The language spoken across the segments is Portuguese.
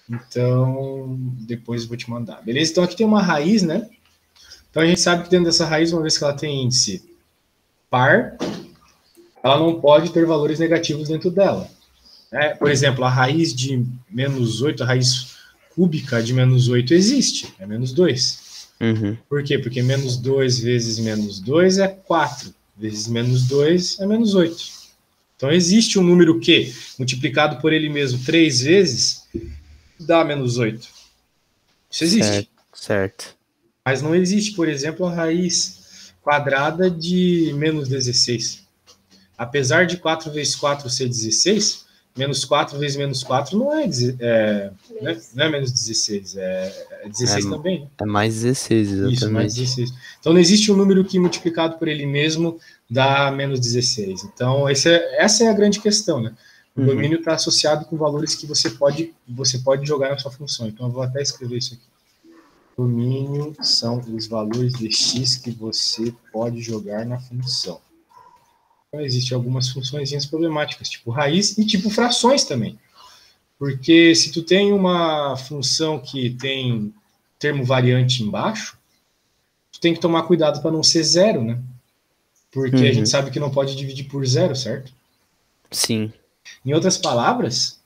Então, depois eu vou te mandar. Beleza? Então, aqui tem uma raiz, né? Então, a gente sabe que dentro dessa raiz, uma vez que ela tem índice par, ela não pode ter valores negativos dentro dela. Né? Por exemplo, a raiz de menos 8, a raiz cúbica de menos 8 existe, é menos 2. Uhum. Por quê? Porque menos 2 vezes menos 2 é 4, vezes menos 2 é menos 8. Então, existe um número que, multiplicado por ele mesmo 3 vezes, dá menos 8. Isso existe. Certo. Mas não existe, por exemplo, a raiz quadrada de menos 16. Apesar de 4 vezes 4 ser 16, menos 4 vezes menos 4 não é menos 16, é 16 também. Né? É mais 16, exatamente. Isso, mais 16. Então não existe um número que multiplicado por ele mesmo dá menos 16. Então essa é a grande questão, né? O domínio está associado com valores que você pode jogar na sua função. Então eu vou até escrever isso aqui. Domínio são os valores de x que você pode jogar na função. Então, existem algumas funções problemáticas, tipo raiz e tipo frações também. Porque se tu tem uma função que tem termo variante embaixo, tu tem que tomar cuidado para não ser zero, né? Porque a gente sabe que não pode dividir por zero, certo? Sim. Em outras palavras,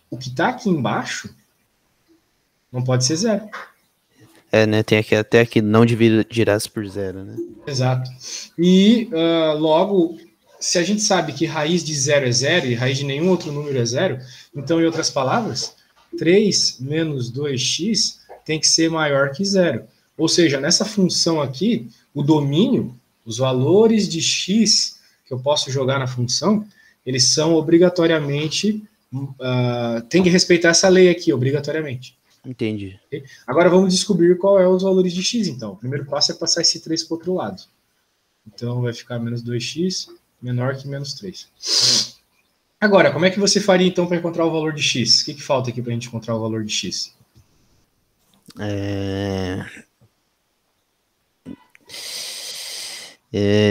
o que está aqui embaixo não pode ser zero. Né? Tem aqui, até aqui não dividirás por zero, né? Exato. E logo, se a gente sabe que raiz de zero é zero e raiz de nenhum outro número é zero, então, em outras palavras, 3 menos 2x tem que ser maior que zero. Ou seja, nessa função aqui, o domínio, os valores de x que eu posso jogar na função, eles são obrigatoriamente, tem que respeitar essa lei aqui, obrigatoriamente. Entendi. Okay? Agora vamos descobrir qual é os valores de x, então. O primeiro passo é passar esse 3 para o outro lado. Então vai ficar menos 2x menor que menos 3. Agora, como é que você faria então para encontrar o valor de x? O que falta aqui para a gente encontrar o valor de x?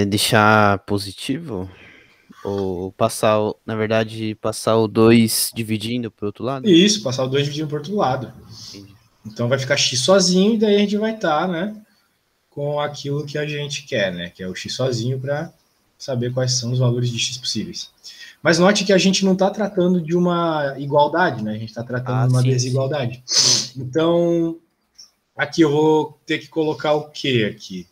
Deixar positivo? Ou passar, na verdade, passar o 2 dividindo para o outro lado? Isso, passar o 2 dividindo para o outro lado. Entendi. Então vai ficar x sozinho e daí a gente vai estar, né, com aquilo que a gente quer, né, que é o x sozinho para saber quais são os valores de x possíveis. Mas note que a gente não está tratando de uma igualdade, né, a gente está tratando de uma desigualdade. Sim. Então, aqui eu vou ter que colocar o que aqui?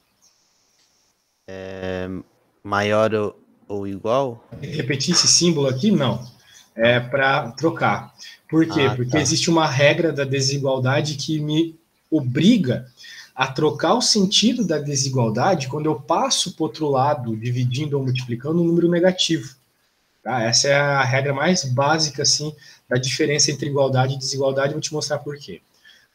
Maior ou igual? Repetir esse símbolo aqui? Não. É para trocar. Por quê? Porque existe uma regra da desigualdade que me obriga a trocar o sentido da desigualdade quando eu passo para o outro lado, dividindo ou multiplicando um número negativo. Tá? Essa é a regra mais básica assim, da diferença entre igualdade e desigualdade. Vou te mostrar por quê.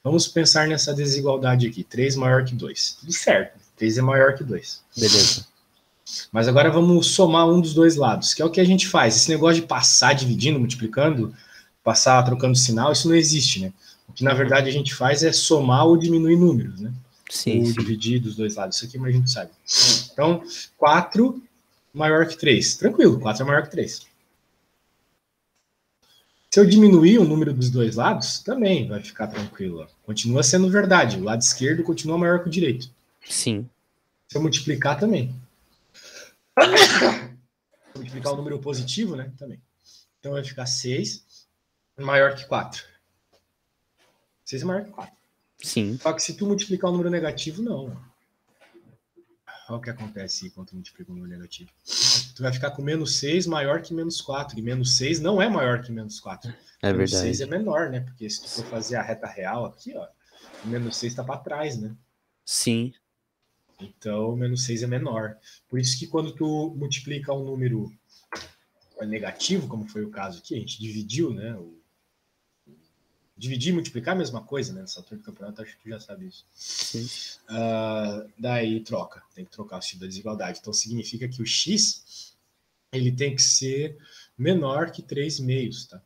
Vamos pensar nessa desigualdade aqui. 3 maior que 2. Tudo certo. 3 é maior que 2. Beleza. Mas agora vamos somar um dos dois lados, que é o que a gente faz. Esse negócio de passar dividindo, multiplicando, passar trocando sinal, isso não existe, né? O que na verdade a gente faz é somar ou diminuir números, né? Sim, ou dividir dos dois lados. Isso aqui a gente sabe. Então, 4 maior que 3. Tranquilo, 4 é maior que 3. Se eu diminuir o número dos dois lados, também vai ficar tranquilo. Continua sendo verdade. O lado esquerdo continua maior que o direito. Sim. Se eu multiplicar, também. Multiplicar o número positivo, né? Também. Então vai ficar 6 maior que 4. 6 é maior que 4. Sim. Só que se tu multiplicar o número negativo, não. Olha o que acontece quando tu multiplica o número negativo. Tu vai ficar com menos 6 maior que menos 4. E menos 6 não é maior que menos 4. É menos verdade. 6 é menor, né? Porque se tu for fazer a reta real aqui, ó, o menos 6 está para trás, né? Sim. Então, o menos 6 é menor. Por isso que quando tu multiplica um número negativo, como foi o caso aqui, a gente dividiu, né? Dividir e multiplicar é a mesma coisa, né? Nessa altura do campeonato, acho que tu já sabe isso. Sim. Daí troca, tem que trocar o sentido da desigualdade. Então significa que o x ele tem que ser menor que 3 meios, tá?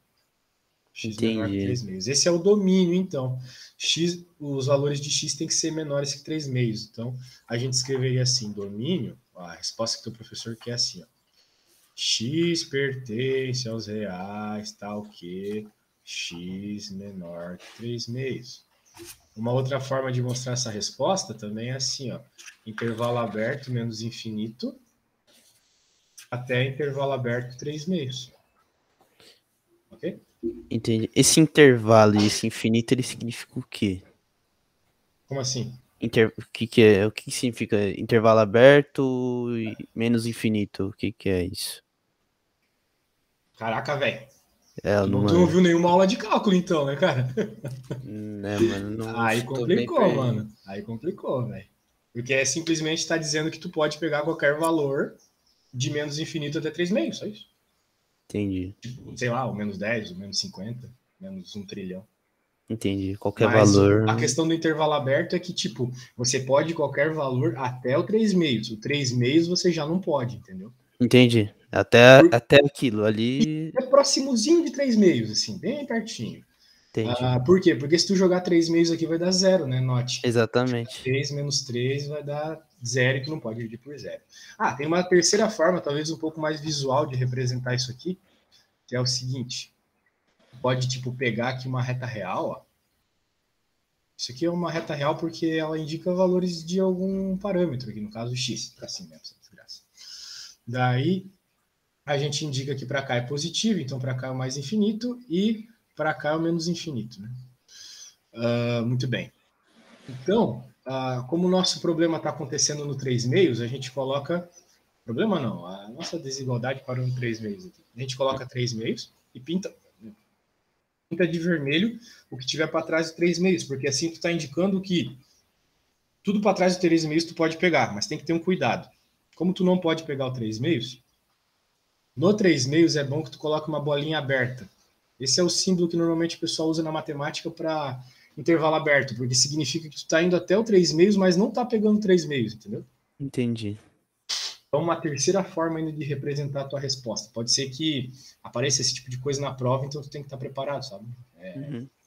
X Entendi. menor que 3 meios. Esse é o domínio, então. X, os valores de x tem que ser menores que 3 meios. Então, a gente escreveria assim, domínio, a resposta que o professor quer é assim, ó. X pertence aos reais, tal que x menor que 3 meios. Uma outra forma de mostrar essa resposta também é assim, ó, intervalo aberto menos infinito até intervalo aberto 3 meios. Ok? Entendi. Esse intervalo e esse infinito, ele significa o quê? Como assim? O que é? O que significa intervalo aberto e menos infinito? O que é isso? Caraca, velho. É, Tu não viu nenhuma aula de cálculo, então, né, cara? Né, mano, não Aí estou bem complicou, perdido. mano. Aí complicou, velho. Porque é simplesmente está dizendo que tu pode pegar qualquer valor de menos infinito até 3 meios, só isso. Entendi. Sei lá, o menos 10, o menos 50, menos 1 trilhão. Entendi. Qualquer Mas valor. a questão do intervalo aberto é que, tipo, você pode qualquer valor até o 3 meios. O 3 meios você já não pode, entendeu? Entendi. Até aquilo ali. É próximozinho de 3 meios, assim, bem pertinho. Entendi. Por quê? Porque se tu jogar 3 meios aqui vai dar zero, né? Note. Exatamente. 3 menos 3 vai dar zero, que não pode dividir por zero. Tem uma terceira forma, talvez um pouco mais visual, de representar isso aqui, que é o seguinte. Pode, tipo, pegar aqui uma reta real, ó. Isso aqui é uma reta real porque ela indica valores de algum parâmetro, aqui no caso x, assim mesmo, desgraça. Daí, a gente indica que para cá é positivo, então para cá é o mais infinito, e para cá é o menos infinito, né? Muito bem. Então, como o nosso problema está acontecendo no 3 meios, a gente coloca... Problema não, a nossa desigualdade parou no 3 meios aqui. A gente coloca 3 meios e pinta de vermelho o que tiver para trás de 3 meios, porque assim tu está indicando que tudo para trás do 3 meios tu pode pegar, mas tem que ter um cuidado. Como tu não pode pegar o 3 meios, no 3 meios é bom que tu coloque uma bolinha aberta. Esse é o símbolo que normalmente o pessoal usa na matemática para intervalo aberto, porque significa que tu está indo até o 3 meios, mas não está pegando 3 meios, entendeu? Entendi. Então, uma terceira forma ainda de representar a tua resposta. Pode ser que apareça esse tipo de coisa na prova, então tu tem que estar preparado, sabe?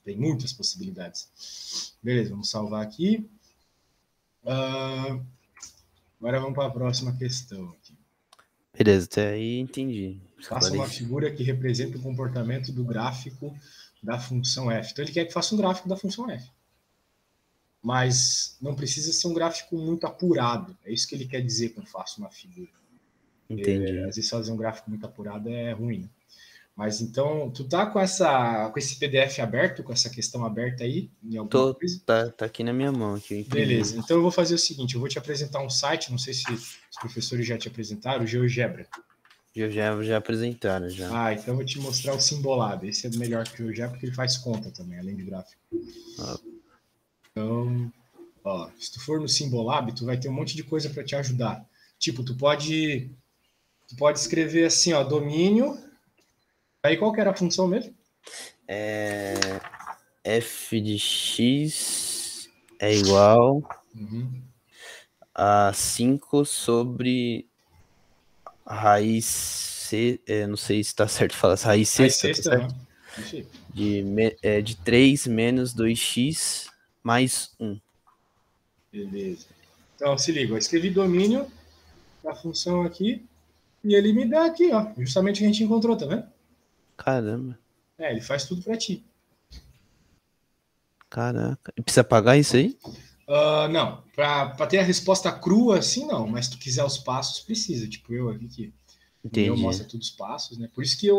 Tem muitas possibilidades. Beleza, vamos salvar aqui. Agora vamos para a próxima questão aqui. Beleza, até aí entendi. Faça uma figura que representa o comportamento do gráfico da função f. Então ele quer que faça um gráfico da função f. Mas não precisa ser um gráfico muito apurado. É isso que ele quer dizer com faça uma figura. Entendi. Às vezes fazer um gráfico muito apurado é ruim, né? Mas então, tu tá com esse PDF aberto, com essa questão aberta aí, em alguma coisa? Tá aqui na minha mão. Aqui, beleza, então eu vou fazer o seguinte, eu vou te apresentar um site, não sei se os professores já te apresentaram, o GeoGebra. Já apresentaram, já. Então eu vou te mostrar o Symbolab. Esse é melhor que o GeoGebra, porque ele faz conta também, além de gráfico. Então, se tu for no Symbolab, tu vai ter um monte de coisa para te ajudar. Tipo, tu pode escrever assim, ó, domínio. Aí qual que era a função mesmo? F de x é igual a 5 sobre raiz C, não sei se está certo falar, raiz sexta, tá certo? De 3 menos 2x mais 1. Beleza. Então, se liga, eu escrevi domínio da função aqui e ele me dá aqui, ó, justamente o que a gente encontrou, tá vendo? Caramba. Ele faz tudo para ti. Caraca. E precisa pagar isso aí? Não, para ter a resposta crua assim, não, mas se tu quiser os passos, precisa. Tipo eu aqui que eu mostro todos os passos, né? Por isso que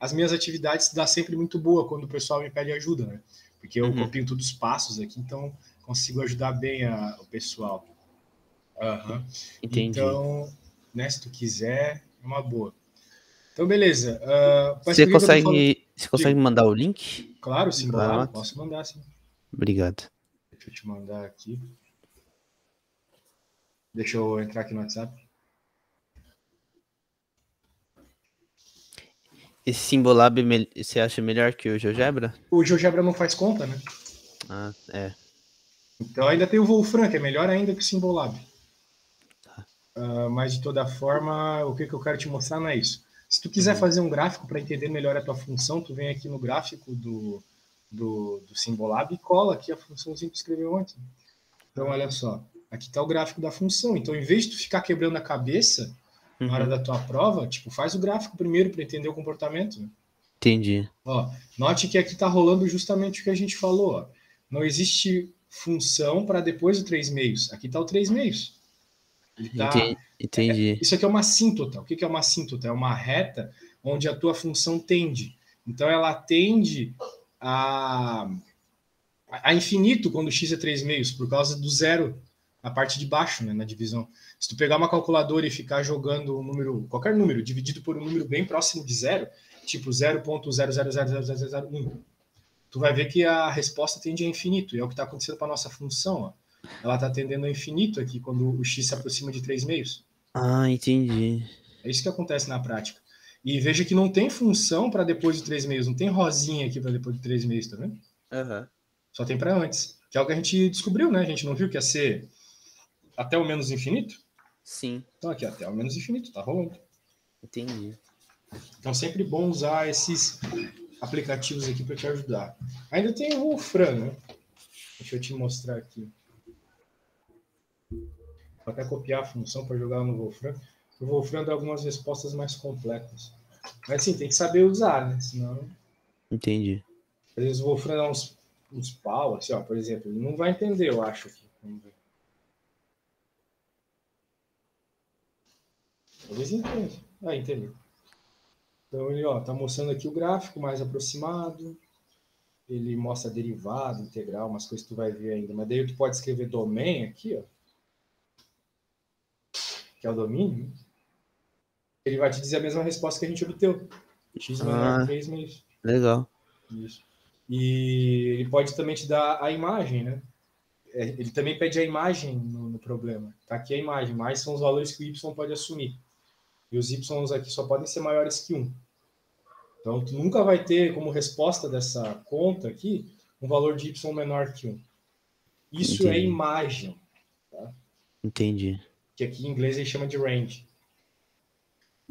as minhas atividades dá sempre muito boa quando o pessoal me pede ajuda, né? Porque eu copio todos os passos aqui, então consigo ajudar bem o pessoal. Entendi. Então, né, se tu quiser, é uma boa. Então, beleza. Você consegue mandar o link? Claro, sim, posso mandar, sim. Obrigado. Deixa eu te mandar aqui. Deixa eu entrar aqui no WhatsApp. Esse Symbolab você acha melhor que o GeoGebra? O GeoGebra não faz conta, né? Então ainda tem o Wolfram, que é melhor ainda que o Symbolab. Mas de toda forma, o que eu quero te mostrar não é isso. Se tu quiser fazer um gráfico para entender melhor a tua função, tu vem aqui no gráfico do Symbolab e cola aqui a funçãozinha que tu escreveu antes. Então, olha só. Aqui está o gráfico da função. Então, em vez de tu ficar quebrando a cabeça na hora da tua prova, tipo, faz o gráfico primeiro para entender o comportamento. Né? Entendi. Ó, note que aqui está rolando justamente o que a gente falou. Ó. Não existe função para depois do 3 meios. Aqui está o 3 meios. Ele tá, Entendi. isso aqui é uma assíntota. O que é uma assíntota? É uma reta onde a tua função tende. Então, ela tende a infinito quando x é 3 meios, por causa do zero na parte de baixo, né, na divisão. Se tu pegar uma calculadora e ficar jogando um número, qualquer número, dividido por um número bem próximo de zero, tipo 0.000001, tu vai ver que a resposta tende a infinito, e é o que está acontecendo com a nossa função. Ó. Ela está tendendo a infinito aqui, quando o x se aproxima de 3 meios. Ah, entendi. É isso que acontece na prática. E veja que não tem função para depois de 3 meios, não tem rosinha aqui para depois de 3 meios, tá vendo? Uhum. Só tem para antes. Que é o que a gente descobriu, né? A gente não viu que ia ser até o menos infinito? Sim. Então aqui, até o menos infinito, tá rolando. Entendi. Então sempre bom usar esses aplicativos aqui para te ajudar. Ainda tem o Wolfram, né? Deixa eu te mostrar aqui. Vou até copiar a função para jogar no Wolfram. O Wolfram dá algumas respostas mais completas. Mas sim, tem que saber usar, né? Senão. Entendi. Às vezes o Wolfram dá uns pau, assim, ó, por exemplo, ele não vai entender, eu acho. Aqui. Vamos ver. Talvez entenda. Ah, entendeu. Então ele está mostrando aqui o gráfico mais aproximado. Ele mostra derivada, integral, umas coisas que tu vai ver ainda. Mas daí tu pode escrever domain aqui, ó, que é o domínio. Ele vai te dizer a mesma resposta que a gente obteve. X menor que 3 meios. Legal. Isso. E ele pode também te dar a imagem, né? Ele também pede a imagem no problema. Tá aqui a imagem. Mais são os valores que o y pode assumir. E os y aqui só podem ser maiores que 1. Então, tu nunca vai ter como resposta dessa conta aqui um valor de y menor que 1. Isso é imagem. Tá? Entendi. Que aqui em inglês ele chama de range.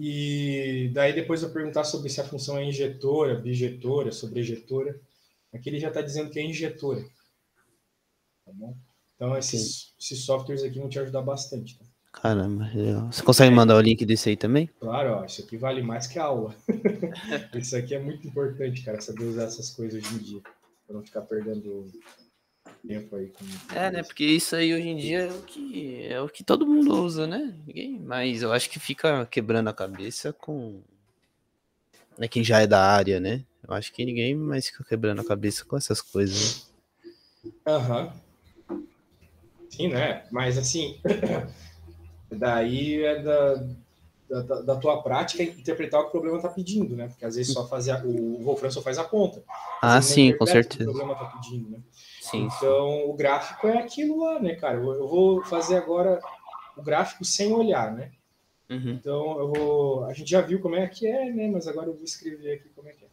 E daí depois eu perguntar sobre se a função é injetora, bijetora, sobrejetora. Aqui ele já está dizendo que é injetora. Tá bom? Então esses softwares aqui vão te ajudar bastante. Tá? Caramba, legal. Você consegue mandar o link desse aí também? Claro, ó, isso aqui vale mais que a aula. Isso aqui é muito importante, cara, saber usar essas coisas hoje em dia. Para não ficar perdendo tempo aí. Né? Porque isso aí hoje em dia é o que todo mundo usa, né? Mas eu acho que fica quebrando a cabeça com quem já é da área, né? Eu acho que ninguém mais fica quebrando a cabeça com essas coisas. Aham. Sim, né? Mas assim, daí é da tua prática interpretar o que o problema está pedindo, né? Porque às vezes só o Wolfram só faz a conta. Sim, com certeza. O que o problema está pedindo, né? Sim, então, o gráfico é aquilo lá, né, cara? Eu vou fazer agora o gráfico sem olhar, né? Uhum. Então, a gente já viu como é que é, né? Mas agora eu vou escrever aqui como é que é.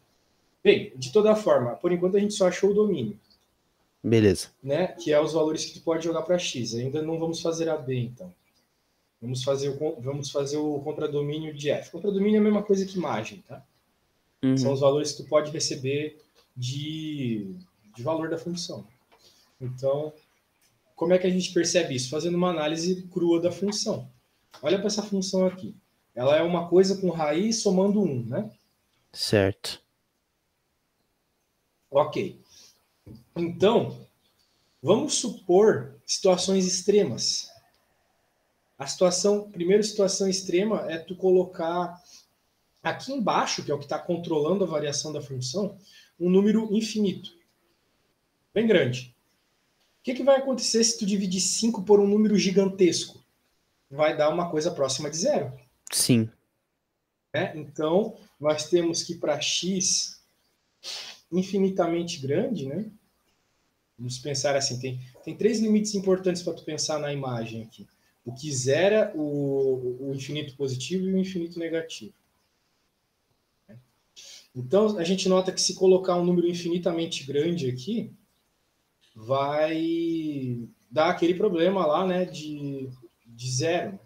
Bem, de toda forma, por enquanto a gente só achou o domínio. Beleza. Né? Que é os valores que tu pode jogar para x. Ainda não vamos fazer a b, então. Vamos fazer o contradomínio de f. Contradomínio é a mesma coisa que imagem, tá? Uhum. São os valores que tu pode receber de valor da função. Então, como é que a gente percebe isso? Fazendo uma análise crua da função. Olha para essa função aqui. Ela é uma coisa com raiz somando 1, né? Certo. Ok. Então, vamos supor situações extremas. Primeira situação extrema é tu colocar aqui embaixo, que é o que está controlando a variação da função, um número infinito. Bem grande. O que vai acontecer se tu dividir 5 por um número gigantesco? Vai dar uma coisa próxima de zero. Sim. Então, nós temos que para x infinitamente grande, né? Vamos pensar assim, tem 3 limites importantes para tu pensar na imagem aqui. O que zera o infinito positivo e o infinito negativo. Então, a gente nota que se colocar um número infinitamente grande aqui, vai dar aquele problema lá, né, de zero.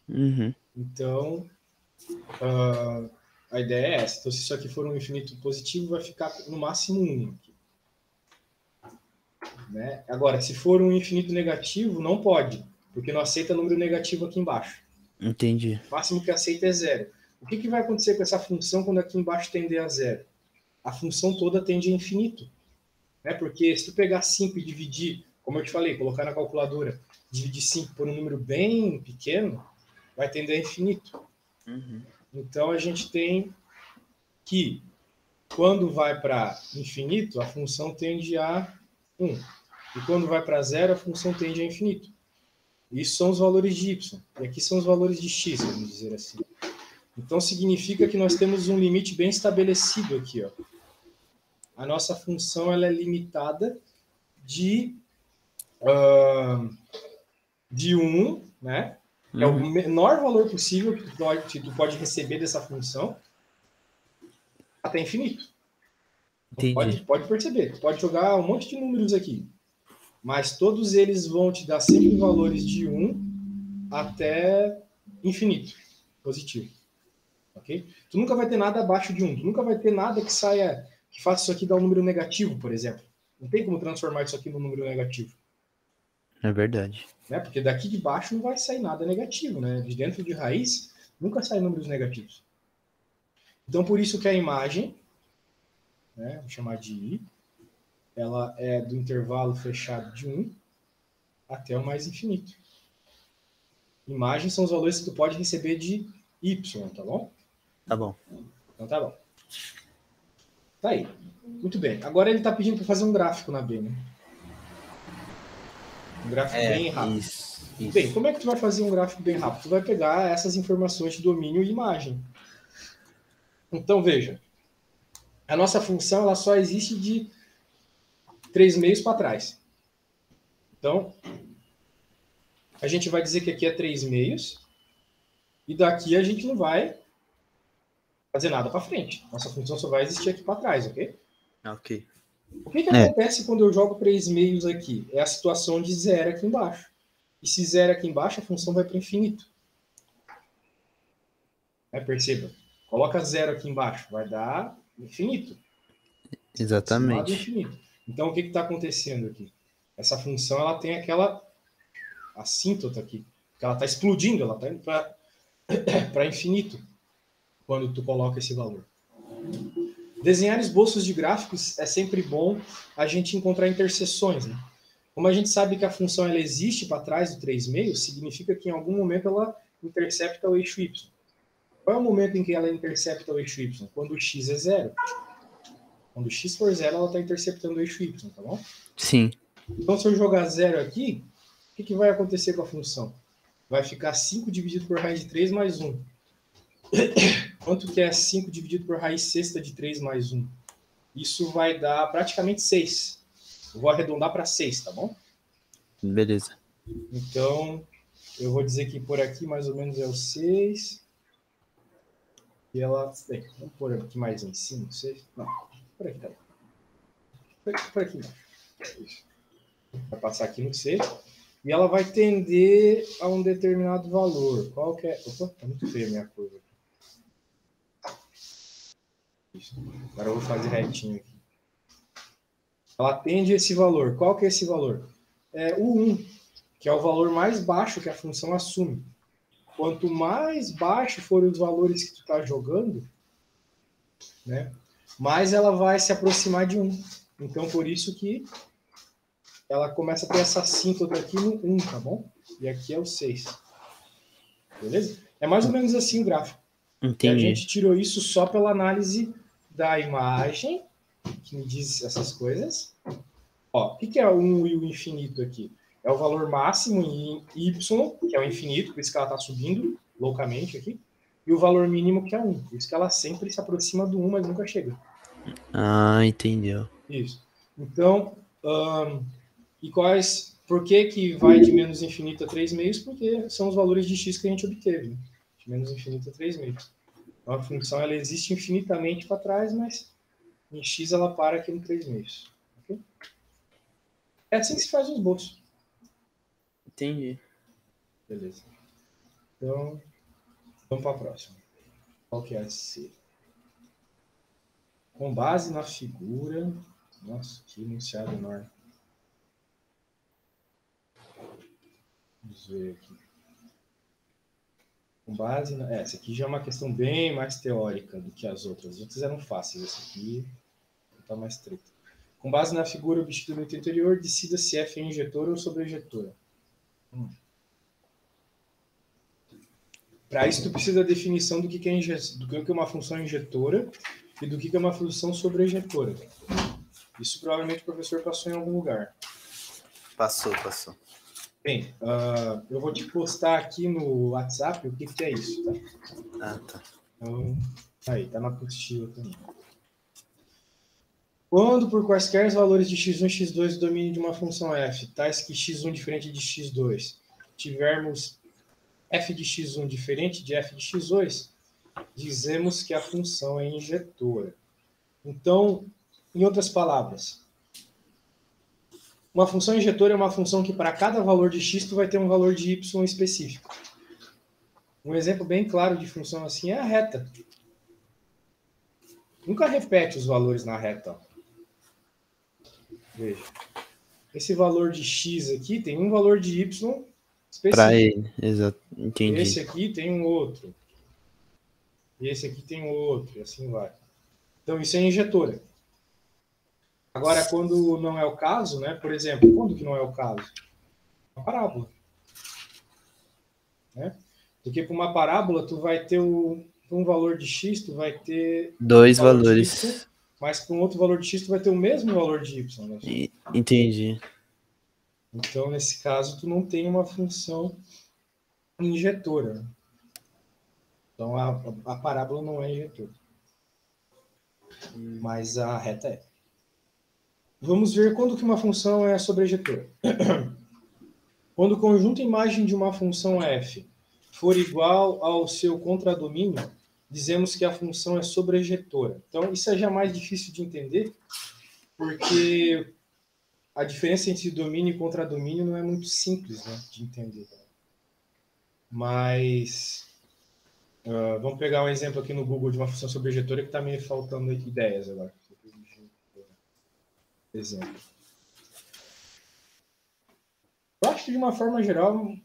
Uhum. Então, a ideia é essa. Então, se isso aqui for um infinito positivo, vai ficar no máximo 1 aqui. Né? Agora, se for um infinito negativo, não pode, porque não aceita número negativo aqui embaixo. Entendi. O máximo que aceita é zero. O que vai acontecer com essa função quando aqui embaixo tender a zero? a função toda tende a infinito. Né? Porque se tu pegar 5 e dividir, como eu te falei, colocar na calculadora, dividir 5 por um número bem pequeno, vai tender a infinito. Então a gente tem que, quando vai para infinito, a função tende a 1. E quando vai para zero, a função tende a infinito. Isso são os valores de y. E aqui são os valores de x, vamos dizer assim. Então significa que nós temos um limite bem estabelecido aqui. Ó. A nossa função ela é limitada de 1, né? É o menor valor possível que tu pode receber dessa função até infinito. Então, pode perceber. Tu pode jogar um monte de números aqui. Mas todos eles vão te dar sempre valores de 1 até infinito. Positivo. Ok? Tu nunca vai ter nada abaixo de 1. Tu nunca vai ter nada que saia, que faça isso aqui dar um número negativo, por exemplo. Não tem como transformar isso aqui num número negativo. É verdade. Né? Porque daqui de baixo não vai sair nada negativo. Né? De dentro de raiz, nunca sai números negativos. Então, por isso que a imagem, né, vou chamar de I, ela é do intervalo fechado de 1 até o mais infinito. Imagens são os valores que tu pode receber de Y, tá bom? Tá bom. Então tá bom. Tá aí. Muito bem. Agora ele está pedindo para fazer um gráfico na B, né? Um gráfico bem rápido. Isso. Bem, como é que tu vai fazer um gráfico bem rápido? Tu vai pegar essas informações de domínio e imagem. Então, veja. A nossa função ela só existe de 3 meios para trás. Então, a gente vai dizer que aqui é 3 meios. E daqui a gente não vai fazer nada para frente. Nossa função só vai existir aqui para trás, ok? Ok. O que acontece quando eu jogo 3 meios aqui? É a situação de zero aqui embaixo. E se zero aqui embaixo, a função vai para infinito. Perceba. Coloca zero aqui embaixo. Vai dar infinito. Exatamente. Infinito. Então, o que está acontecendo aqui? Essa função ela tem aquela assíntota aqui. Que ela está explodindo. Ela está indo para infinito. Quando tu coloca esse valor. Desenhar esboços de gráficos é sempre bom a gente encontrar interseções. Né? Como a gente sabe que a função ela existe para trás do 3 meios, significa que em algum momento ela intercepta o eixo y. Qual é o momento em que ela intercepta o eixo y? Quando o x é zero. Quando o x for zero, ela está interceptando o eixo y, tá bom? Sim. Então, se eu jogar zero aqui, o que vai acontecer com a função? Vai ficar 5 dividido por raiz de 3 mais 1. Quanto que é 5 dividido por raiz sexta de 3 mais 1? Isso vai dar praticamente 6. Eu vou arredondar para 6, tá bom? Beleza. Então, eu vou dizer que por aqui mais ou menos é o 6. E ela... Bem, vamos pôr aqui mais em cima, 6. Não, por aqui tá bom. Por aqui não. Vai passar aqui no 6. E ela vai tender a um determinado valor. Qual que é... Opa, tá muito feio a minha curva. Agora eu vou fazer retinho aqui. Ela tende esse valor. Qual que é esse valor? É o 1, que é o valor mais baixo que a função assume. Quanto mais baixo forem os valores que tu está jogando, né, mais ela vai se aproximar de 1. Então, por isso que ela começa a ter essa assíntota aqui no 1, tá bom? E aqui é o 6. Beleza? É mais ou menos assim o gráfico. Entendi. E a gente tirou isso só pela análise da imagem, que me diz essas coisas. Ó, o que é o 1 e o infinito aqui? É o valor máximo em y, que é o infinito, por isso que ela está subindo loucamente aqui, e o valor mínimo, que é 1. Por isso que ela sempre se aproxima do 1, mas nunca chega. Ah, entendeu. Isso. Então, e quais... Por que vai de menos infinito a 3 meios? Porque são os valores de x que a gente obteve. Né? De menos infinito a 3 meios. Então, a função ela existe infinitamente para trás, mas em x ela para aqui no 3 meios. Okay? É assim que se faz o esboço. Entendi. Beleza. Então, vamos para a próxima. Qual que é a C? Com base na figura... Nossa, que enunciado enorme. Vamos ver aqui. Com base na... essa aqui já é uma questão bem mais teórica do que as outras. As outras eram fáceis. Essa aqui tá mais treta. Com base na figura obtida no item anterior, decida se F é injetora ou sobrejetora. Para isso, tu precisa da definição do que é uma função injetora e do que é uma função sobrejetora. Isso provavelmente o professor passou em algum lugar. Passou. Bem, eu vou te postar aqui no WhatsApp o que é isso, tá? Ah, tá. Então, aí, tá na apostila também. Quando, por quaisquer valores de x1 e x2 do domínio de uma função f, tais que x1 diferente de x2, tivermos f de x1 diferente de f de x2, dizemos que a função é injetora. Então, em outras palavras, uma função injetora é uma função que para cada valor de x tu vai ter um valor de y específico. Um exemplo bem claro de função assim é a reta. Nunca repete os valores na reta. Veja. Esse valor de x aqui tem um valor de y específico. Para ele, exato. Entendi. Esse aqui tem um outro. E esse aqui tem um outro. E assim vai. Então, isso é injetora. Agora, quando não é o caso, né? Por exemplo, quando que não é o caso? Uma parábola. Né? Porque para uma parábola, tu vai ter um valor de x, tu vai ter dois valores. Y, mas para um outro valor de x, tu vai ter o mesmo valor de y. Né? Entendi. Então, nesse caso, tu não tem uma função injetora. Então, a parábola não é injetora. Mas a reta é. Vamos ver quando que uma função é sobrejetora. Quando o conjunto imagem de uma função f for igual ao seu contradomínio, dizemos que a função é sobrejetora. Então, isso é já mais difícil de entender, porque a diferença entre domínio e contradomínio não é muito simples, né, de entender. Mas, vamos pegar um exemplo aqui no Google de uma função sobrejetora que está me faltando ideias agora. Exemplo. Eu acho que, de uma forma geral,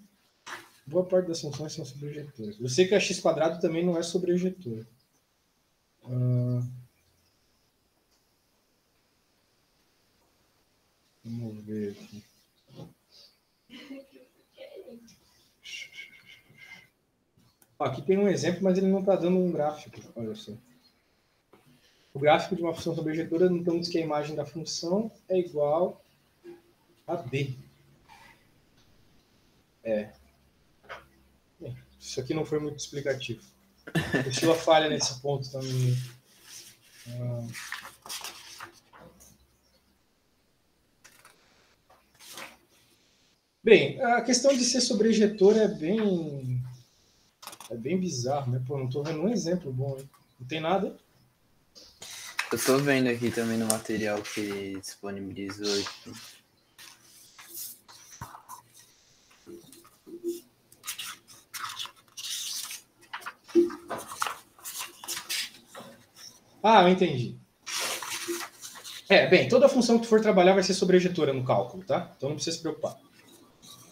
boa parte das funções são sobrejetoras. Eu sei que a x² também não é sobrejetora. Vamos ver aqui. Aqui tem um exemplo, mas ele não está dando um gráfico. Olha só. O gráfico de uma função sobrejetora, então, diz que a imagem da função é igual a b. Isso aqui não foi muito explicativo. Deixou a falha nesse ponto também. Bem, a questão de ser sobrejetor é bem bizarro, né? Pô, não estou vendo um exemplo bom, hein? Não tem nada. Eu tô vendo aqui também no material que ele disponibilizou aqui. Ah, eu entendi. Bem, toda função que tu for trabalhar vai ser sobrejetora no cálculo, tá? Então não precisa se preocupar.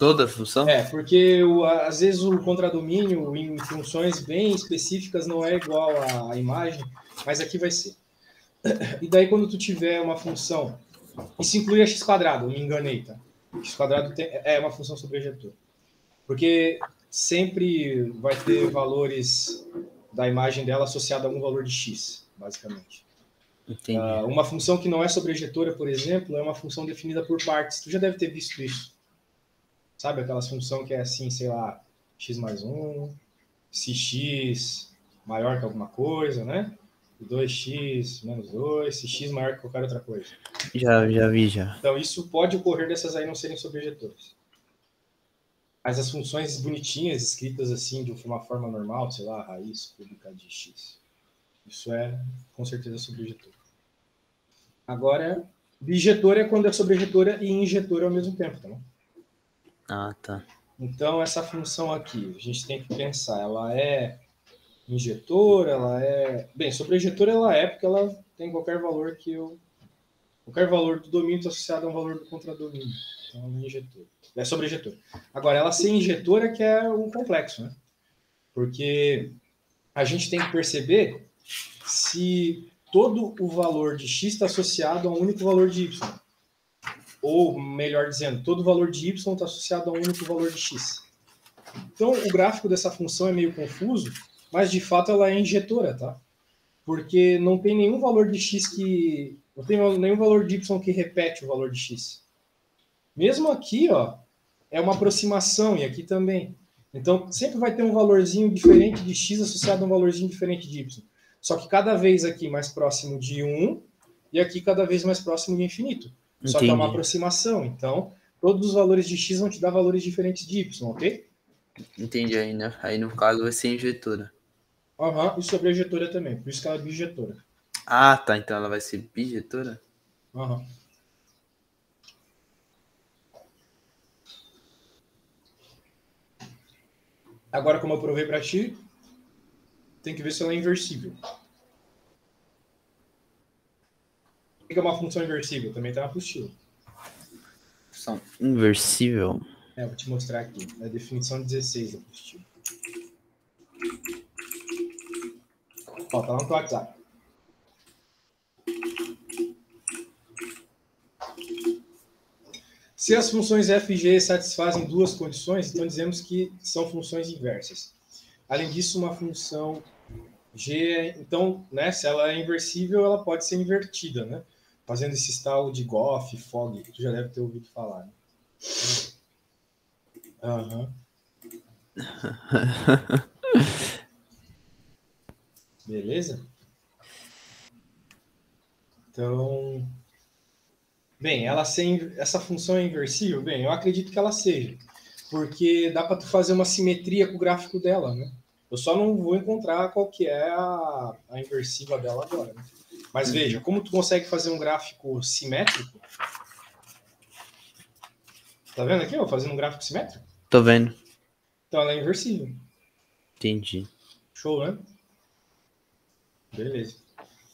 Toda função? Porque às vezes o contradomínio em funções bem específicas não é igual à imagem, mas aqui vai ser. E daí quando tu tiver uma função, isso inclui a x², eu me enganei, tá? X² é uma função sobrejetora. Porque sempre vai ter valores da imagem dela associada a algum valor de x, basicamente. Entendi. Uma função que não é sobrejetora, por exemplo, é uma função definida por partes. Tu já deve ter visto isso. Sabe aquelas funções que é assim, sei lá, x mais 1, se x maior que alguma coisa, né? 2x menos 2, se x maior que qualquer outra coisa. Já vi. Então, isso pode ocorrer dessas aí não serem sobrejetoras. Mas as funções bonitinhas, escritas assim, de uma forma normal, sei lá, raiz cúbica de x. Isso é, com certeza, sobrejetor. Agora, bijetora é quando é sobrejetora e injetora ao mesmo tempo, tá bom? Ah, tá. Então, essa função aqui, a gente tem que pensar, ela é injetora, ela é... Bem, sobrejetora ela é porque ela tem qualquer valor que eu... Qualquer valor do domínio está associado a um valor do contradomínio. Então, ela é injetora. É sobrejetora. Agora, ela ser injetora que é o complexo, né? Porque a gente tem que perceber se todo o valor de x está associado a um único valor de y. Ou, melhor dizendo, todo o valor de y está associado a um único valor de x. Então, o gráfico dessa função é meio confuso, mas de fato ela é injetora, tá? Porque não tem nenhum valor de x que... Não tem nenhum valor de y que repete o valor de x. Mesmo aqui, ó, é uma aproximação, e aqui também. Então, sempre vai ter um valorzinho diferente de x associado a um valorzinho diferente de y. Só que cada vez aqui mais próximo de 1, e aqui cada vez mais próximo de infinito. Só que é uma aproximação. Então, todos os valores de x vão te dar valores diferentes de y, ok? Entendi aí, né? Aí no caso vai ser injetora. Aham, e sobre a injetora também. Por isso que ela é bijetora. Ah, tá. Então ela vai ser bijetora? Aham. Agora, como eu provei para ti, tem que ver se ela é inversível. O que é uma função inversível? Também está na apostila. Função inversível? É, vou te mostrar aqui. É a definição 16 da apostila. Ó, tá lá no teu WhatsApp. Se as funções f e g satisfazem duas condições, então dizemos que são funções inversas. Além disso, uma função g, então, né, se ela é inversível, ela pode ser invertida, né? Fazendo esse estalo de Goff, Fogg, que tu já deve ter ouvido falar. Né? Aham. Beleza? Então, bem, essa função é inversível? Bem, eu acredito que ela seja, porque dá para tu fazer uma simetria com o gráfico dela, né? Eu só não vou encontrar qual que é a inversiva dela agora. Né? Mas veja, como tu consegue fazer um gráfico simétrico? Tá vendo aqui, ó, fazendo um gráfico simétrico? Tô vendo. Então ela é inversível. Entendi. Show, né? Beleza.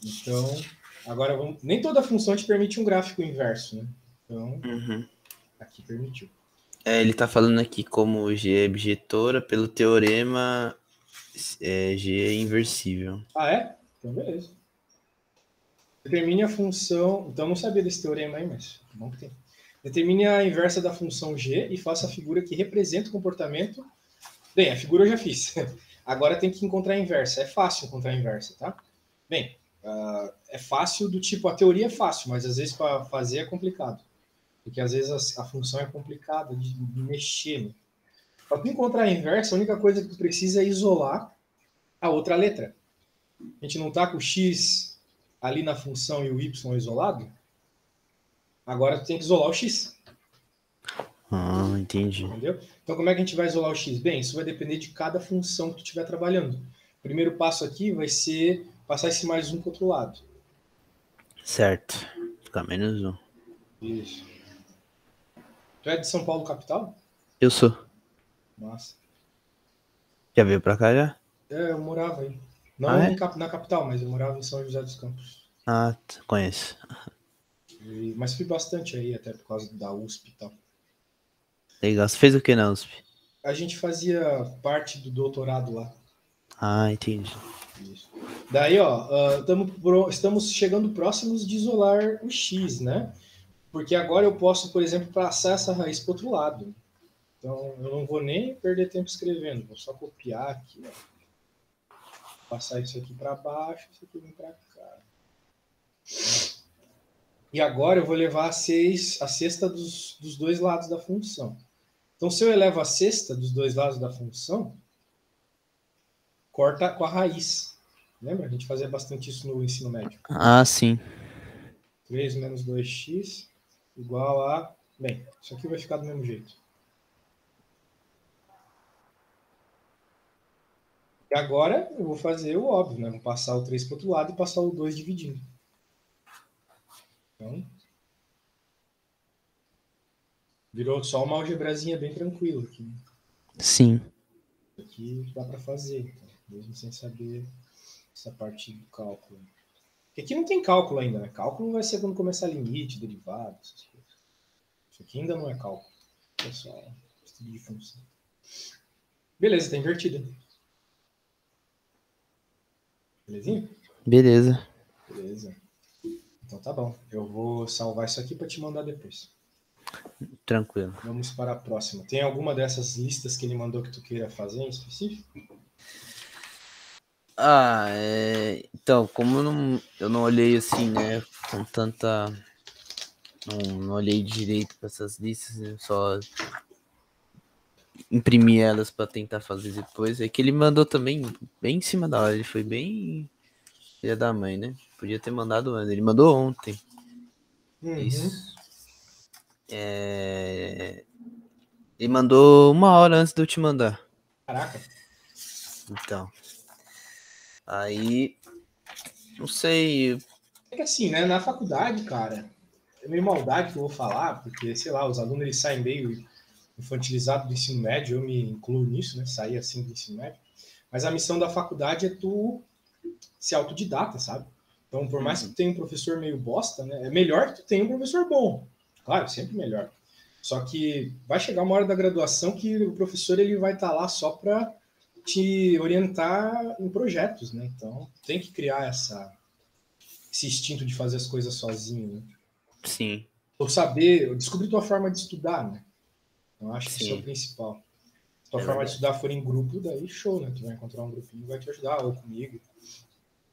Então, agora vamos... Nem toda função te permite um gráfico inverso, né? Então, aqui permitiu. É, ele tá falando aqui como G é bijetora, pelo teorema G é inversível. Ah, é? Então, beleza. Determine a função... Então, eu não sabia desse teorema aí, mas bom que tem. Determine a inversa da função G e faça a figura que representa o comportamento... Bem, a figura eu já fiz. Agora tem que encontrar a inversa. É fácil encontrar a inversa, tá? Bem, é fácil do tipo... A teoria é fácil, mas às vezes para fazer é complicado. Porque às vezes a função é complicada de mexer. Né? Para tu encontrar a inversa, a única coisa que tu precisa é isolar a outra letra. A gente não está com o x ali na função e o y isolado? Agora tu tem que isolar o x. Ah, entendi. Entendeu? Então como é que a gente vai isolar o x? Bem, isso vai depender de cada função que tu estiver trabalhando. O primeiro passo aqui vai ser passar esse mais um para o outro lado. Certo. Fica menos um. Isso. Tu é de São Paulo, capital? Eu sou. Nossa. Já veio pra cá já? É, eu morava aí. Não na capital, mas eu morava em São José dos Campos. Ah, conheço. Mas fui bastante aí, até por causa da USP e tal. Legal. Você fez o que na USP? A gente fazia parte do doutorado lá. Ah, entendi. Isso. Daí, ó, estamos chegando próximos de isolar o x, né? Porque agora eu posso, por exemplo, passar essa raiz para o outro lado. Então, eu não vou nem perder tempo escrevendo. Vou só copiar aqui, ó. Passar isso aqui para baixo, isso aqui vem para cá. E agora eu vou levar a sexta dos dois lados da função. Então, se eu elevo a sexta dos dois lados da função, corta com a raiz. Lembra? A gente fazia bastante isso no ensino médio. Ah, sim. 3 menos 2x igual a... Bem, isso aqui vai ficar do mesmo jeito. E agora eu vou fazer o óbvio, né? Vou passar o 3 para o outro lado e passar o 2 dividindo. Então, virou só uma algebrazinha bem tranquila aqui. Sim. Isso aqui dá para fazer, então, mesmo sem saber essa parte do cálculo. Porque aqui não tem cálculo ainda, né? Cálculo vai ser quando começar limite, derivado, essas coisas. Isso aqui ainda não é cálculo. É só estudo de função. Beleza, tá invertida. Belezinha? Beleza. Beleza. Então tá bom. Eu vou salvar isso aqui para te mandar depois. Tranquilo. Vamos para a próxima. Tem alguma dessas listas que ele mandou que tu queira fazer em específico? Então, como eu não olhei assim, né, com tanta... Não olhei direito para essas listas, né, só imprimi elas para tentar fazer depois. É que ele mandou também bem em cima da hora, ele foi bem filha da mãe, né? Podia ter mandado antes, ele mandou ontem. Isso. Ele mandou 1 hora antes de eu te mandar. Caraca. Então. Aí. Não sei. É que assim, né? Na faculdade, cara, é meio maldade que eu vou falar, porque, sei lá, os alunos eles saem meio infantilizados do ensino médio, eu me incluo nisso, né? Sair assim do ensino médio. Mas a missão da faculdade é tu ser autodidata, sabe? Então, por mais que tu tenha um professor meio bosta, né? É melhor que tu tenha um professor bom. Claro, sempre melhor. Só que vai chegar uma hora da graduação que o professor ele vai estar lá só para te orientar em projetos, né? Então, tem que criar esse instinto de fazer as coisas sozinho, né? Sim. Ou saber, descobrir tua forma de estudar, né? Eu acho que isso é o Sim. principal. Se tua É forma de verdade. estudar for em grupo, daí show, né? Tu vai encontrar um grupinho que vai te ajudar, ou comigo.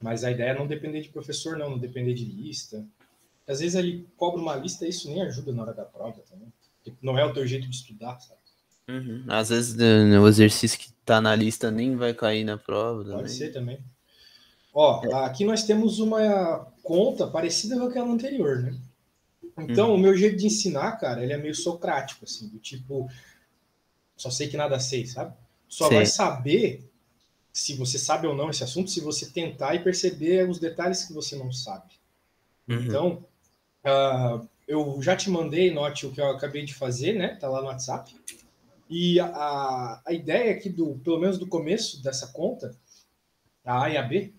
Mas a ideia é não depender de professor, não depender de lista. Às vezes ele cobra uma lista e isso nem ajuda na hora da prova também. Porque não é o teu jeito de estudar, sabe? Uhum. Às vezes o exercício que tá na lista nem vai cair na prova Pode também. ser também. Ó, aqui nós temos uma conta parecida com aquela anterior, né? Então, o meu jeito de ensinar, cara, ele é meio socrático, assim, do tipo, só sei que nada sei, sabe? Só vai Sei. saber se você sabe ou não esse assunto, se você tentar e perceber os detalhes que você não sabe. Uhum. Então, eu já te mandei, note o que eu acabei de fazer, né? Tá lá no WhatsApp. E a ideia aqui, pelo menos do começo dessa conta, a A e a B,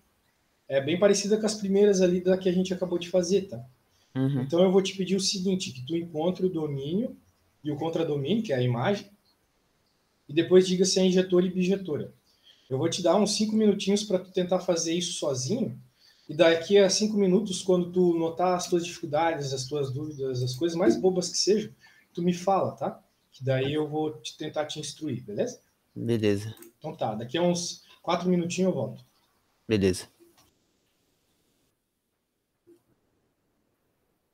é bem parecida com as primeiras ali da que a gente acabou de fazer, tá? Uhum. Então eu vou te pedir o seguinte, que tu encontre o domínio e o contradomínio, que é a imagem, e depois diga se é injetora e bijetora. Eu vou te dar uns 5 minutinhos para tu tentar fazer isso sozinho, e daqui a 5 minutos, quando tu notar as tuas dificuldades, as tuas dúvidas, as coisas mais bobas que sejam, tu me fala, tá? Que daí eu vou tentar te instruir, beleza? Beleza. Então tá, daqui a uns 4 minutinhos eu volto. Beleza.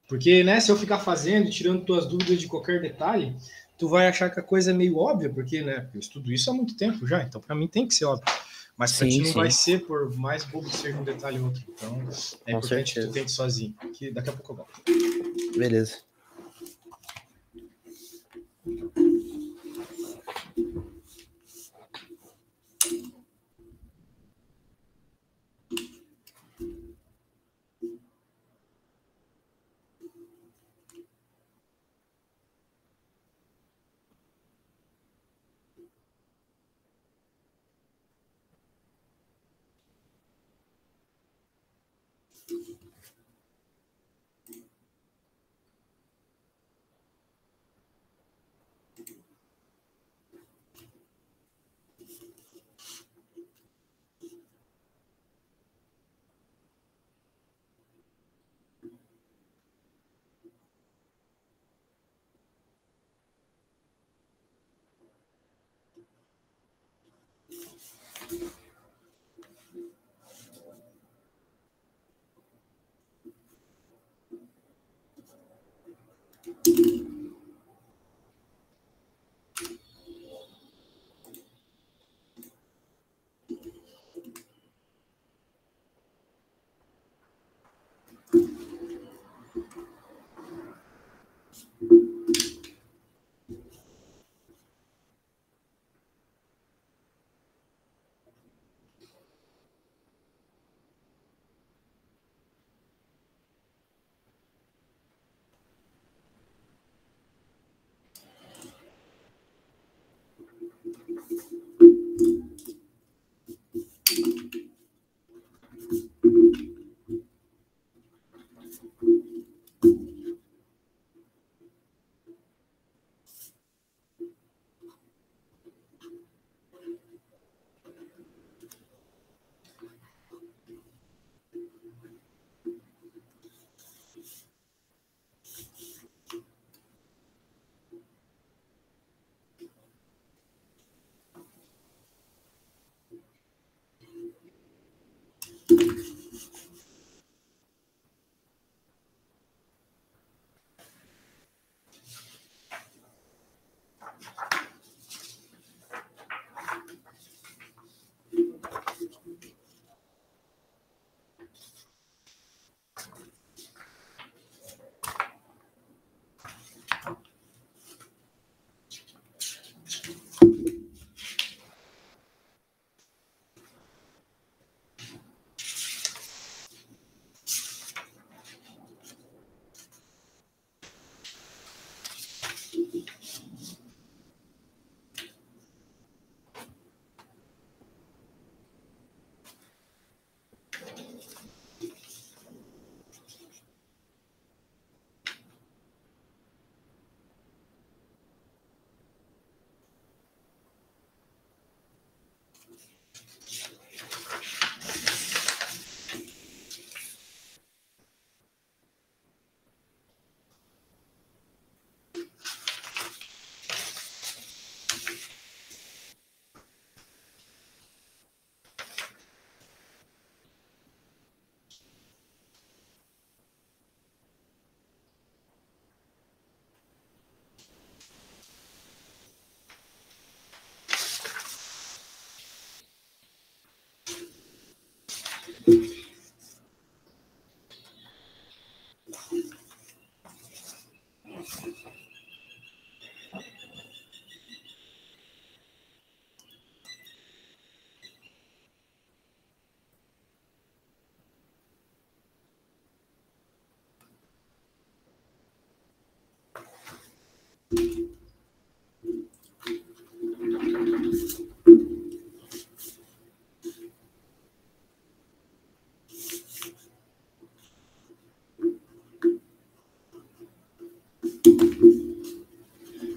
Porque, né, se eu ficar fazendo, tirando tuas dúvidas de qualquer detalhe, tu vai achar que a coisa é meio óbvia, porque, né, eu estudo isso há muito tempo já, então para mim tem que ser óbvio. Mas para ti Sim, não vai sim. ser, por mais bobo que seja um detalhe ou outro. Então, é Com importante que tu certeza. tente sozinho, que daqui a pouco eu volto. Beleza.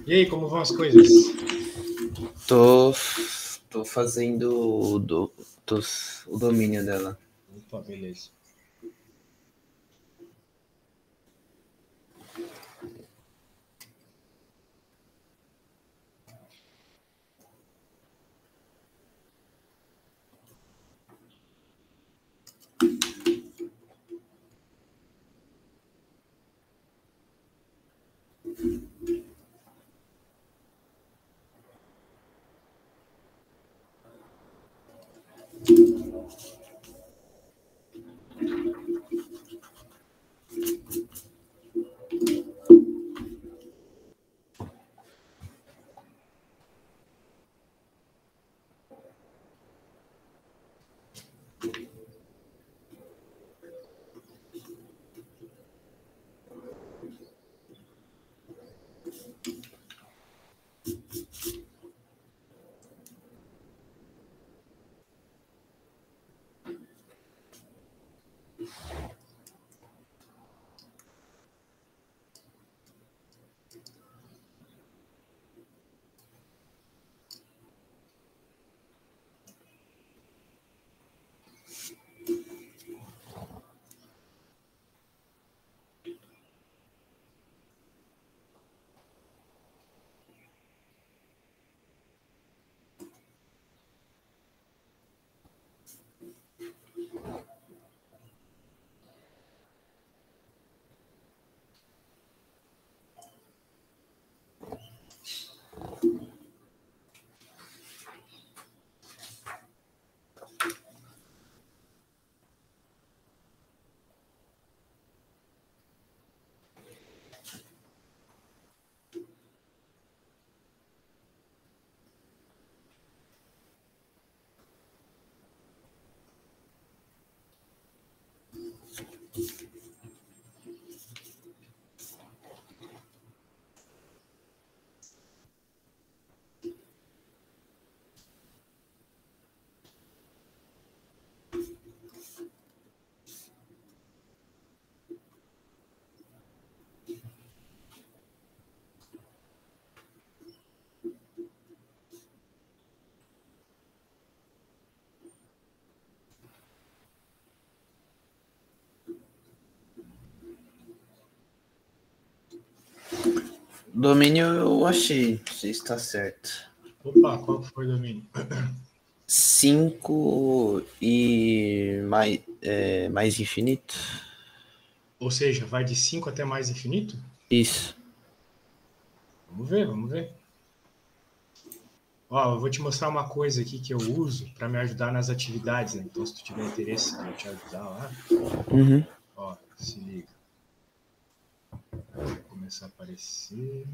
E aí, como vão as coisas? Tô fazendo o domínio dela. Opa, beleza. Domínio eu achei, não sei se tá certo. Opa, qual foi o domínio? 5 e mais infinito. Ou seja, vai de 5 até mais infinito? Isso. Vamos ver, vamos ver. Ó, eu vou te mostrar uma coisa aqui que eu uso para me ajudar nas atividades, né? Então, se tu tiver interesse de eu te ajudar lá, Uhum. ó, se liga. Vai começar a aparecer.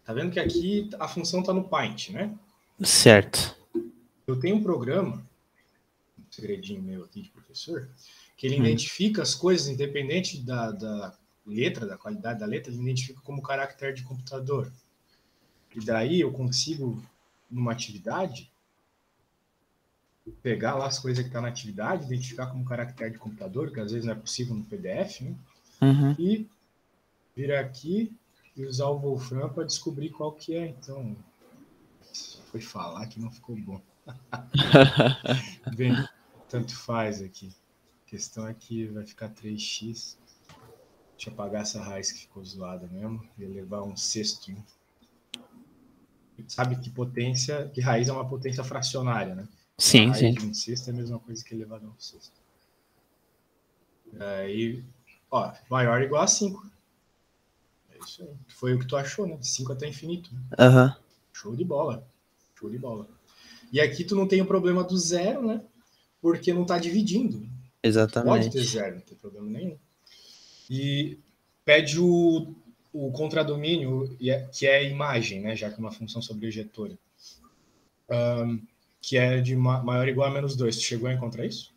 Tá vendo que aqui a função tá no Paint, né? Certo. Eu tenho um programa, um segredinho meu aqui de professor, que ele identifica as coisas, independente da letra, da qualidade da letra, ele identifica como caractere de computador. E daí eu consigo, numa atividade, pegar lá as coisas que estão na atividade, identificar como caractere de computador, que às vezes não é possível no PDF, né? Uhum. E vir aqui e usar o Wolfram para descobrir qual que é. Então, só foi falar que não ficou bom. Bem, tanto faz aqui. A questão é que vai ficar 3x. Deixa eu apagar essa raiz que ficou zoada mesmo. Ia levar um sexto. Né? Sabe que potência, que raiz é uma potência fracionária, né? Então, a Sim, raiz sim. de um sexto é a mesma coisa que elevado a um sexto. Aí, ó, maior ou igual a 5. É isso aí. Foi o que tu achou, né? 5 até infinito. Né? Aham. Show de bola. Show de bola. E aqui tu não tem o problema do zero, né? Porque não está dividindo. Então, tu pode ter Exatamente. zero, não tem problema nenhum. E pede o contradomínio, que é a imagem, né? Já que é uma função sobrejetora. Que é de maior ou igual a menos 2. Tu chegou a encontrar isso?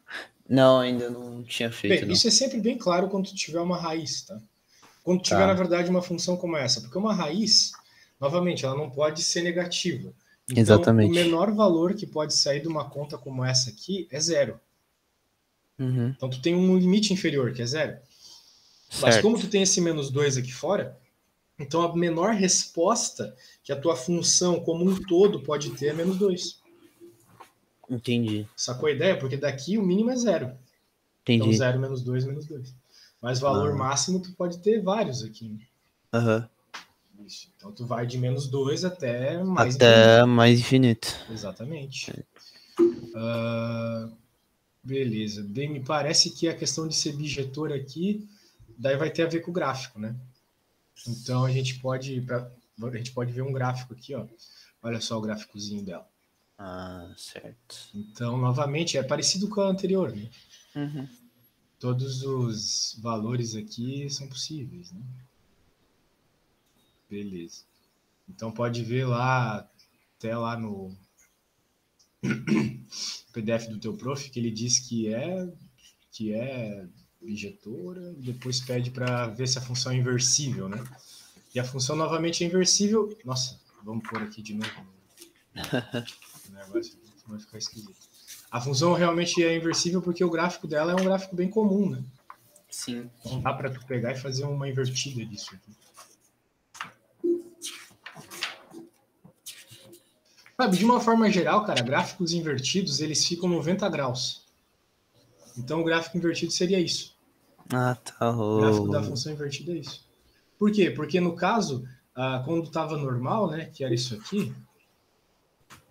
Não, ainda não tinha feito, Bem, não. isso é sempre bem claro quando tu tiver uma raiz, tá? Quando tiver, na Tá. verdade, uma função como essa. Porque uma raiz, novamente, ela não pode ser negativa. Então, o Exatamente. menor valor que pode sair de uma conta como essa aqui é zero. Uhum. Então, tu tem um limite inferior, que é zero. Mas como tu Certo. tem esse menos 2 aqui fora, Então, a menor resposta que a tua função como um todo pode ter é menos 2. Entendi. Sacou a ideia? Porque daqui o mínimo é 0. Então, Entendi. 0 menos 2, menos 2. Mas valor máximo tu pode ter vários aqui. Né? Aham. Isso. Então, tu vai de menos 2 até mais Até infinito. mais infinito. Exatamente. Beleza. Bem, me parece que a questão de ser bijetor aqui, daí vai ter a ver com o gráfico, né? Então, a gente pode ver um gráfico aqui, ó. Olha só o gráficozinho dela. Ah, certo. Então, novamente, é parecido com a anterior, né? Uhum. Todos os valores aqui são possíveis, né? Beleza. Então, pode ver lá, até lá no PDF do teu prof, que ele diz que é bijetora, e depois pede para ver se a função é inversível, né? E a função novamente é inversível. Nossa, vamos pôr aqui de novo o negócio, vai ficar esquisito. A função realmente é inversível porque o gráfico dela é um gráfico bem comum, né? Sim. Não dá para tu pegar e fazer uma invertida disso aqui. Sabe, de uma forma geral, cara, gráficos invertidos, eles ficam 90 graus. Então, o gráfico invertido seria isso. Ah, tá. O gráfico da função invertida é isso. Por quê? Porque, no caso, quando estava normal, né, que era isso aqui,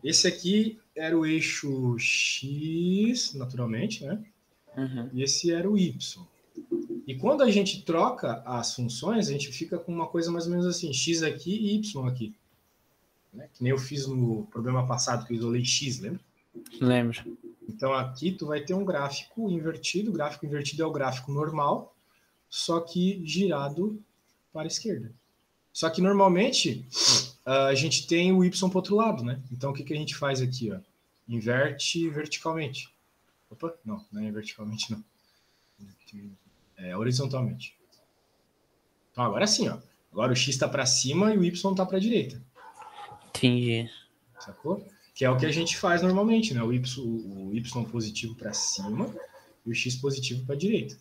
esse aqui era o eixo X, naturalmente, né? Uhum. E esse era o Y. E quando a gente troca as funções, a gente fica com uma coisa mais ou menos assim, X aqui e Y aqui. Né? Que nem eu fiz no problema passado, que eu isolei X, lembra? Lembro. Então aqui tu vai ter um gráfico invertido. O gráfico invertido é o gráfico normal, só que girado para a esquerda. Só que normalmente a gente tem o y para o outro lado, né? Então o que a gente faz aqui? Ó? Inverte verticalmente. Opa, não é verticalmente não. É horizontalmente. Então agora sim, ó. Agora o x está para cima e o y está para a direita. Entendi. Sacou? Que é o que a gente faz normalmente, né? O y positivo para cima e o x positivo para a direita.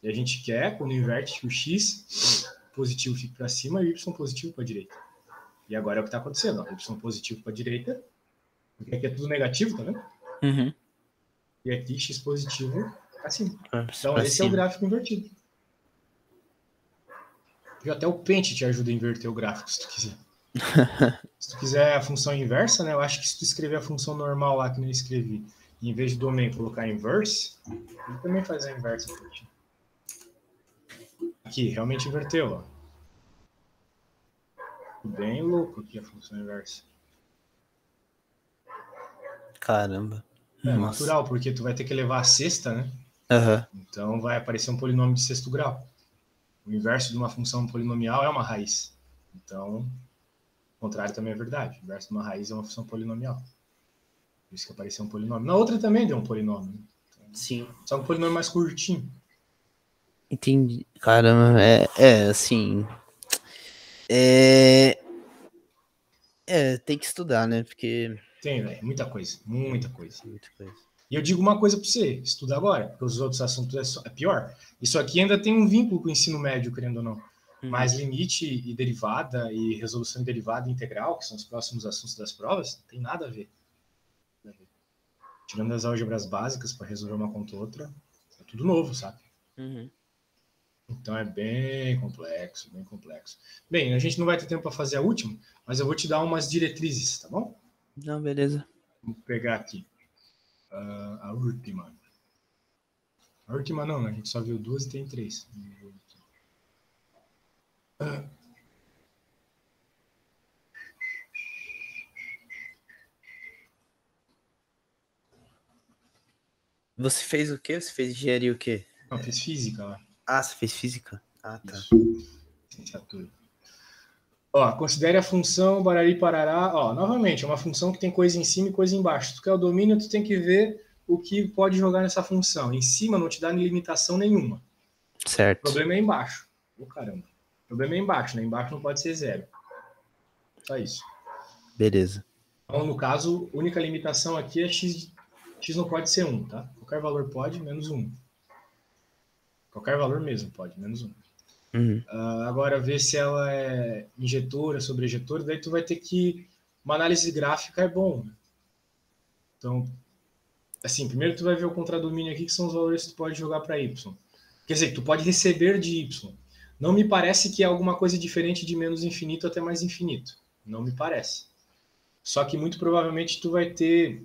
E a gente quer, quando inverte, que o x positivo fique para cima e o y positivo para a direita. E agora é o que está acontecendo. Ó. Y positivo para a direita, porque aqui é tudo negativo, tá vendo? Uhum. E aqui x positivo para cima. Então Pra esse cima. é o gráfico invertido. E até o Paint te ajuda a inverter o gráfico, se tu quiser. Se tu quiser a função inversa, né? Eu acho que se tu escrever a função normal lá que eu escrevi, e em vez de domain colocar inverse, ele também faz a inversa pra ti. Aqui, realmente inverteu, ó. Bem louco aqui a função inversa. Caramba. É Nossa. natural, porque tu vai ter que levar a sexta, né? Aham. Então vai aparecer um polinômio de sexto grau. O inverso de uma função polinomial é uma raiz. Então, o contrário também é verdade. O inverso de uma raiz é uma função polinomial. Por isso que apareceu um polinômio. Na outra também deu um polinômio. Né? Então, Sim. só que um polinômio mais curtinho. Entendi. Caramba, assim. Tem que estudar, né? Porque. Tem, velho. Muita coisa. Muita coisa. Muita coisa. E eu digo uma coisa para você. Estuda agora. Porque os outros assuntos é pior. Isso aqui ainda tem um vínculo com o ensino médio, querendo ou não. Mas limite e derivada e resolução de derivada integral, que são os próximos assuntos das provas, não tem nada a ver. Tirando as álgebras básicas para resolver uma contra outra, é tudo novo, sabe? Uhum. Então é bem complexo, bem complexo. Bem, a gente não vai ter tempo para fazer a última, mas eu vou te dar umas diretrizes, tá bom? Não, beleza. Vou pegar aqui a última. A última não, né? A gente só viu duas e tem três. Você fez o quê? Você fez engenharia o quê? Não, fiz física lá. Ah, você fez física? Ah, tá. Licenciatura. Ó, considere a função barari parará. Ó, novamente, é uma função que tem coisa em cima e coisa embaixo. Se tu quer o domínio, tu tem que ver o que pode jogar nessa função. Em cima não te dá limitação nenhuma. Certo. O problema é embaixo. Ô, caramba. O problema é embaixo, né? Embaixo não pode ser zero. Só isso. Beleza. Então, no caso, a única limitação aqui é x não pode ser 1, tá? Qualquer valor pode, menos 1. Qualquer valor mesmo pode, menos 1. Agora, ver se ela é injetora, sobre-ejetora, daí tu vai ter que... Uma análise gráfica é bom, né? Então, assim, primeiro tu vai ver o contradomínio aqui, que são os valores que tu pode jogar para Y. Quer dizer, tu pode receber de Y. Não me parece que é alguma coisa diferente de menos infinito até mais infinito. Não me parece. Só que muito provavelmente tu vai ter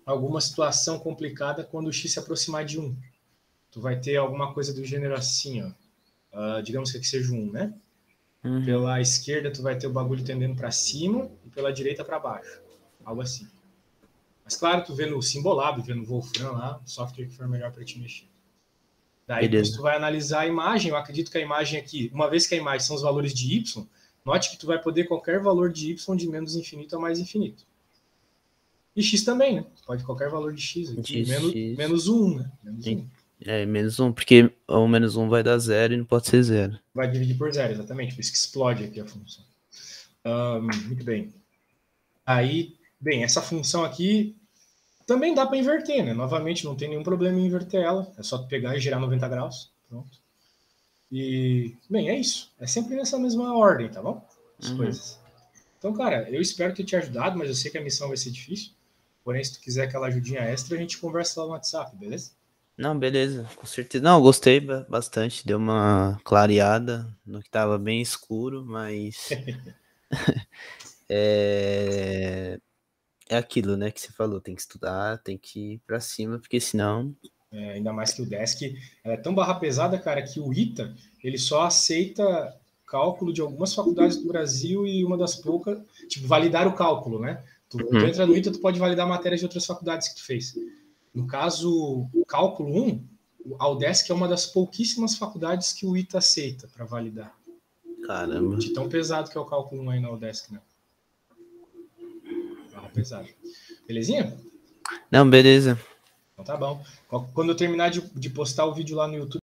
alguma situação complicada quando o x se aproximar de 1. Tu vai ter alguma coisa do gênero assim, ó. Digamos que aqui seja 1, né? Pela esquerda tu vai ter o bagulho tendendo para cima e pela direita para baixo. Algo assim. Mas claro, tu vê no Simbolab, vê no Wolfram lá, o software que for melhor para te mexer. Daí depois tu vai analisar a imagem. Eu acredito que a imagem aqui, uma vez que a imagem são os valores de y, note que tu vai poder qualquer valor de y de menos infinito a mais infinito. E x também, né? Pode qualquer valor de x aqui, menos 1, né? Menos 1. Menos 1, porque o menos 1 vai dar 0 e não pode ser 0. Vai dividir por 0, exatamente. Por isso que explode aqui a função. Muito bem. Aí, bem, essa função aqui também dá para inverter, né? Novamente, não tem nenhum problema em inverter ela. É só tu pegar e girar 90 graus. Pronto. E, bem, é isso. É sempre nessa mesma ordem, tá bom? As coisas. Então, cara, eu espero ter te ajudado, mas eu sei que a missão vai ser difícil. Porém, se tu quiser aquela ajudinha extra, a gente conversa lá no WhatsApp, beleza? Não, beleza, com certeza. Não, gostei bastante. Deu uma clareada no que tava bem escuro, mas... é aquilo, né, que você falou. Tem que estudar, tem que ir pra cima, porque senão... Ainda mais que o Desk ela é tão barra pesada, cara, que o ITA ele só aceita cálculo de algumas faculdades do Brasil e uma das poucas, tipo, validar o cálculo, né? Tu entra no ITA, tu pode validar matérias de outras faculdades que tu fez. No caso, o cálculo 1, a UDESC é uma das pouquíssimas faculdades que o ITA aceita para validar. Caramba. De tão pesado que é o cálculo 1 aí na UDESC, né? Barra pesada. Belezinha? Não, beleza. Então tá bom. Quando eu terminar de postar o vídeo lá no YouTube,